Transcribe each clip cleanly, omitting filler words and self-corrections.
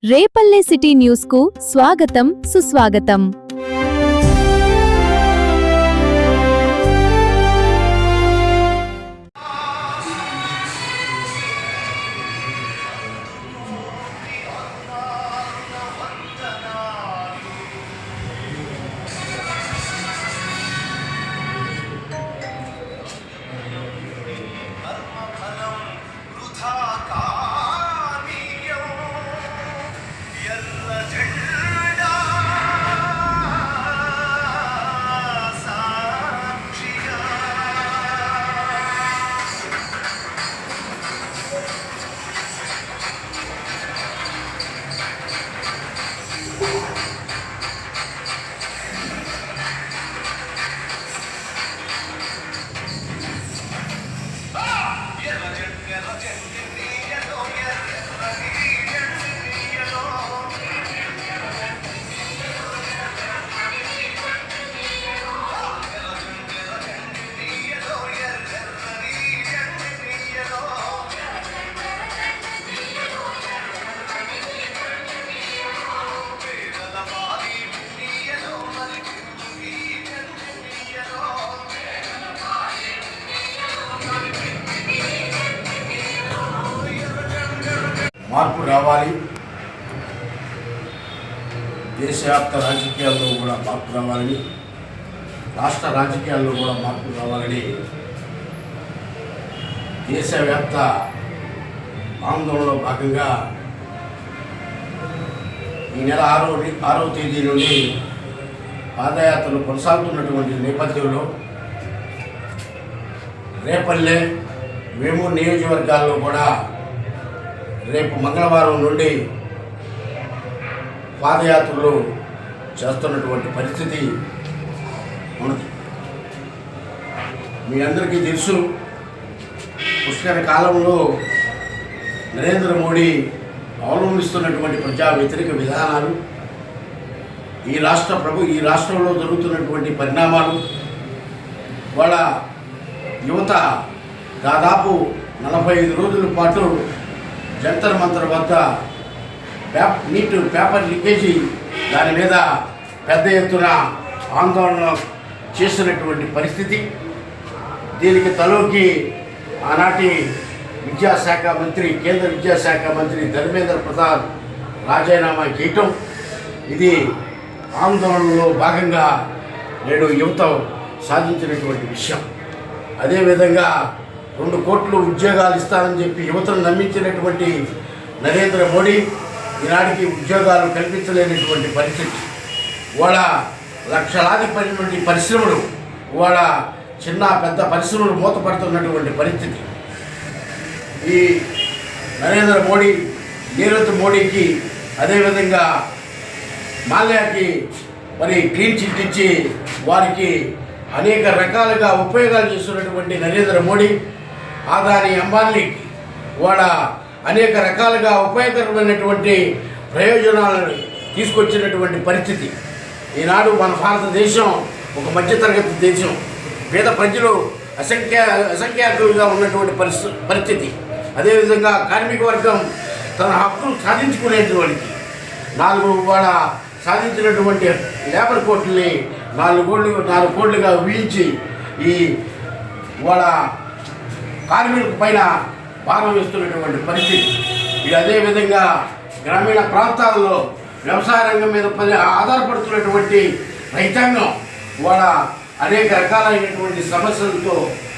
Repalle city news కు స్వాగతం సుస్వాగతం। మార్పు రావాలి, దేశవ్యాప్త రాజకీయాల్లో కూడా మార్పు రావాలని, రాష్ట్ర రాజకీయాల్లో కూడా మార్పు రావాలని దేశవ్యాప్త ఆందోళనలో భాగంగా ఈ నెల 6వ తేదీ నుండి పాదయాత్రలు కొనసాగుతున్నటువంటి నేపథ్యంలో రేపల్లె, వేమూరు నియోజకవర్గాల్లో కూడా రేపు మంగళవారం నుండి పాదయాత్రలు చేస్తున్నటువంటి పరిస్థితి ఉన్నది। మీ అందరికీ తెలుసు, పుష్కర కాలంలో నరేంద్ర మోడీ అవలంబిస్తున్నటువంటి ప్రజా వ్యతిరేక విధానాలు, ఈ రాష్ట్రంలో జరుగుతున్నటువంటి పరిణామాలు, వాళ్ళ యువత దాదాపు 45 రోజుల పాటు జంతర్ మంతర్ వద్ద నీట్ పేపర్ లీకేజీ దాని మీద పెద్ద ఎత్తున ఆందోళన చేస్తున్నటువంటి పరిస్థితి। దీనికి తలోకి ఆనాటి విద్యాశాఖ మంత్రి, కేంద్ర విద్యాశాఖ మంత్రి ధర్మేంద్ర ప్రసాద్ రాజీనామా చేయటం, ఇది ఆందోళనలో భాగంగా నేడు యువత సాధించినటువంటి విషయం। అదేవిధంగా 2 కోట్ల ఉద్యోగాలు ఇస్తానని చెప్పి యువతను నమ్మించినటువంటి నరేంద్ర మోడీ ఈనాటికి ఉద్యోగాలు కల్పించలేనటువంటి పరిస్థితి। వాళ్ళ లక్షలాది పరిశ్రమలు, వాళ్ళ చిన్న పెద్ద పరిశ్రమలు మూతపడుతున్నటువంటి పరిస్థితి। ఈ నరేంద్ర మోడీ, నీరవ్ మోడీకి, అదేవిధంగా మాల్యాకి మరి క్లీన్ చిట్ ఇచ్చి వారికి అనేక రకాలుగా ఉపయోగాలు చేస్తున్నటువంటి నరేంద్ర మోడీ, ఆదాని అంబానీకి వాళ్ళ అనేక రకాలుగా ఉపయోగకరమైనటువంటి ప్రయోజనాలను తీసుకొచ్చినటువంటి పరిస్థితి। ఈనాడు మన భారతదేశం ఒక మధ్యతరగతి దేశం, పేద ప్రజలు అసంఖ్యాకులుగా ఉన్నటువంటి పరిస్థితి। అదేవిధంగా కార్మిక వర్గం తన హక్కులు సాధించుకునేటువంటి 4 వాళ్ళ సాధించినటువంటి లేబర్ కోర్టుని 4 కోట్లుగా ఊహించి ఈ వాళ్ళ కార్మికుల పైన భారం వేస్తున్నటువంటి పరిస్థితి। ఇది అదేవిధంగా గ్రామీణ ప్రాంతాల్లో వ్యవసాయ రంగం మీద ఆధారపడుతున్నటువంటి రైతాంగం వాళ్ళ అనేక రకాలైనటువంటి సమస్యలతో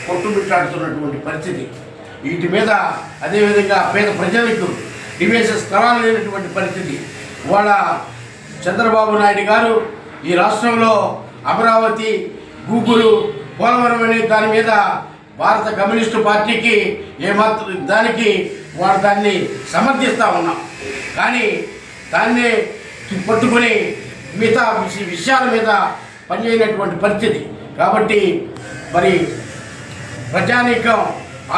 కొట్టుమిట్టాడుతున్నటువంటి పరిస్థితి। వీటి మీద అదేవిధంగా పేద ప్రజలకు నివేశ స్థలాలు లేనటువంటి పరిస్థితి। వాళ్ళ చంద్రబాబు నాయుడు గారు ఈ రాష్ట్రంలో అమరావతి, గూగుల్, పోలవరం అనే దాని మీద భారత కమ్యూనిస్టు పార్టీకి ఏమాత్రం దానికి వాడు దాన్ని సమర్థిస్తూ ఉన్నాం, కానీ దాన్ని పట్టుకొని మిగతా విషయాల మీద పనిచేయనటువంటి పరిస్థితి। కాబట్టి మరి ప్రజానీకం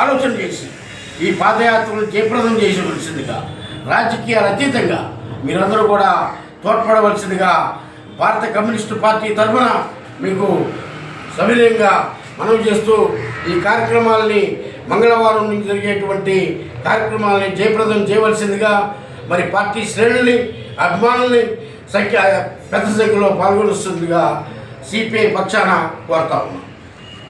ఆలోచన చేసి ఈ పాదయాత్రను జయప్రదం చేయవలసిందిగా, రాజకీయాల అతీతంగా మీరందరూ కూడా తోడ్పడవలసిందిగా భారత కమ్యూనిస్టు పార్టీ తరఫున మీకు సవినయంగా మనవి చేస్తూ ఈ కార్యక్రమాలని మంగళవారం నుంచి జరిగేటువంటి కార్యక్రమాలని జయప్రదం చేయవలసిందిగా మరి పార్టీ శ్రేణుల్ని అభిమానుల్ని పెద్ద సంఖ్యలో పాల్గొనిస్తుందిగా సిపిఐ పక్షాన కోరుతా ఉన్నాం.